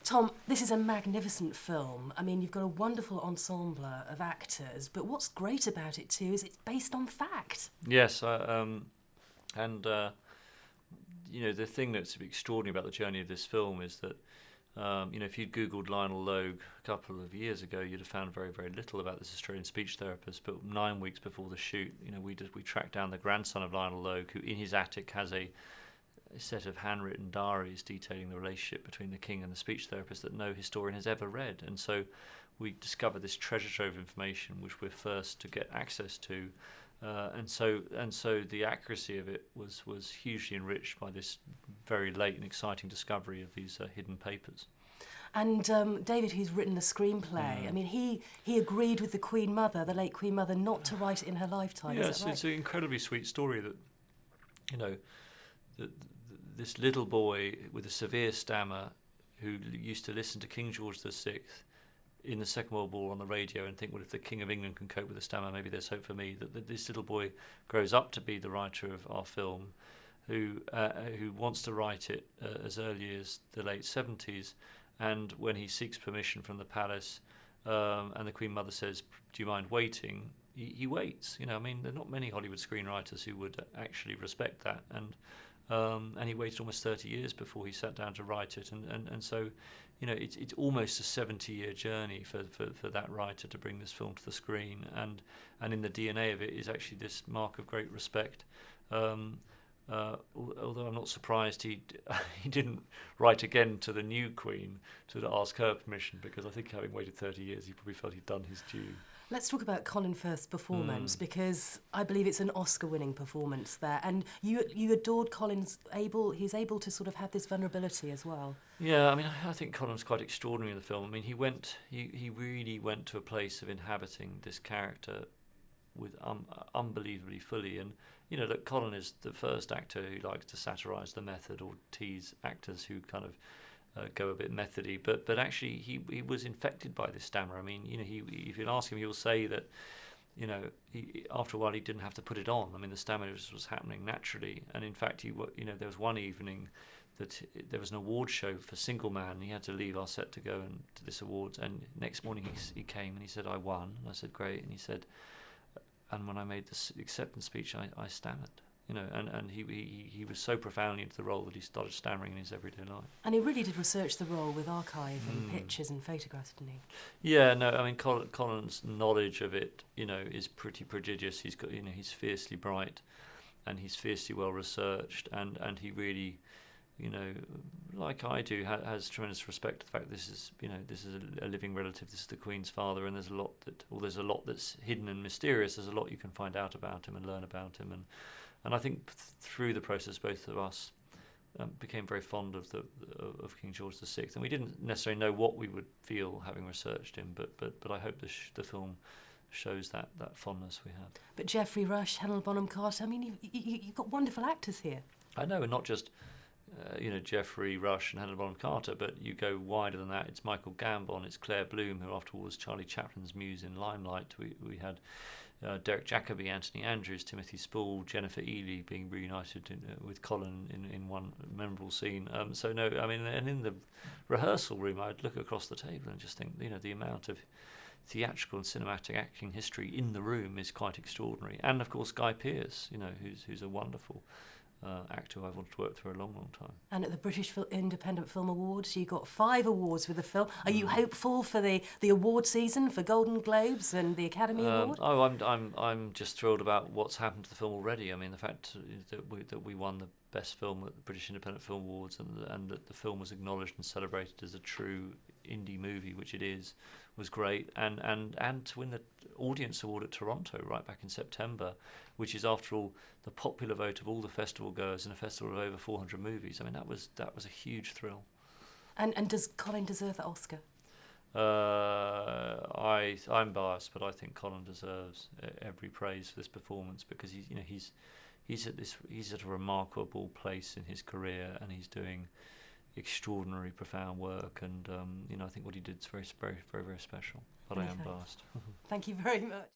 Tom, this is a magnificent film. I mean, you've got a wonderful ensemble of actors, but what's great about it too is it's based on fact. Yes, and the thing that's extraordinary about the journey of this film is that if you'd Googled Lionel Logue a couple of years ago, you'd have found very, very little about this Australian speech therapist. But 9 weeks before the shoot, we tracked down the grandson of Lionel Logue, who in his attic has a set of handwritten diaries detailing the relationship between the king and the speech therapist that no historian has ever read. And so we discovered this treasure trove of information which we're first to get access to, and so the accuracy of it was hugely enriched by this very late and exciting discovery of these hidden papers. And David, who's written the screenplay, I mean, he agreed with the Queen Mother, the late Queen Mother, not to write it in her lifetime. Yes, is that right? It's an incredibly sweet story that, this little boy with a severe stammer who used to listen to King George VI in the Second World War on the radio and think, well, if the King of England can cope with a stammer, maybe there's hope for me. That this little boy grows up to be the writer of our film, who wants to write it as early as the late 70s, and when he seeks permission from the palace, and the Queen Mother says, "Do you mind waiting?" He waits. There are not many Hollywood screenwriters who would actually respect that, and he waited almost 30 years before he sat down to write it, and so it's almost a 70-year journey for that writer to bring this film to the screen, and in the DNA of it is actually this mark of great respect. Although I'm not surprised he didn't write again to the new Queen to ask her permission, because I think having waited 30 years, he probably felt he'd done his due. Let's talk about Colin Firth's performance, because I believe it's an Oscar-winning performance there, and you adored Colin's he's able to sort of have this vulnerability as well. Yeah, I think Colin's quite extraordinary in the film. He really went to a place of inhabiting this character with unbelievably fully, and that Colin is the first actor who likes to satirise the method or tease actors who kind of go a bit methody, but actually he was infected by this stammer. If you ask him, he'll say that after a while he didn't have to put it on. The stammer was happening naturally, and in fact there was one evening that there was an award show for Single Man, and he had to leave our set to go to this awards, and next morning he came and he said, "I won," and I said, "Great," and he said, "And when I made the acceptance speech, I stammered." And he was so profoundly into the role that he started stammering in his everyday life. And he really did research the role with archive and pictures and photographs, didn't he? Yeah, no, Colin's knowledge of it, is pretty prodigious. He's got, he's fiercely bright, and he's fiercely well researched, and he really, like I do, has tremendous respect to the fact that this is a living relative. This is the Queen's father, and there's a lot that's hidden and mysterious. There's a lot you can find out about him and learn about him, and I think through the process, both of us became very fond of King George VI, and we didn't necessarily know what we would feel having researched him, but I hope the film shows that fondness we have. But Geoffrey Rush, Helen Bonham-Carter, you've got wonderful actors here. I know, and not just Geoffrey Rush and Helen Bonham-Carter, but you go wider than that. It's Michael Gambon, it's Claire Bloom, who after all was Charlie Chaplin's muse in Limelight. We had Derek Jacobi, Anthony Andrews, Timothy Spall, Jennifer Ely being reunited with Colin in one memorable scene. And in the rehearsal room, I'd look across the table and just think, the amount of theatrical and cinematic acting history in the room is quite extraordinary. And of course, Guy Pearce, who's a wonderful actor who I've wanted to work for a long, long time. And at the British Independent Film Awards, you got 5 awards with the film. Are you hopeful for the award season, for Golden Globes and the Academy Award? I'm just thrilled about what's happened to the film already. The fact that we won the best film at the British Independent Film Awards, and that the film was acknowledged and celebrated as a true indie movie, which it is, was great, and to win the Audience Award at Toronto right back in September, which is after all the popular vote of all the festival goers in a festival of over 400 movies. That was a huge thrill. And does Colin deserve that Oscar? I'm biased, but I think Colin deserves every praise for this performance, because he's at a remarkable place in his career, and he's doing extraordinary, profound work, and I think what he did is very, very, very, very special. But I am biased. Thank you very much.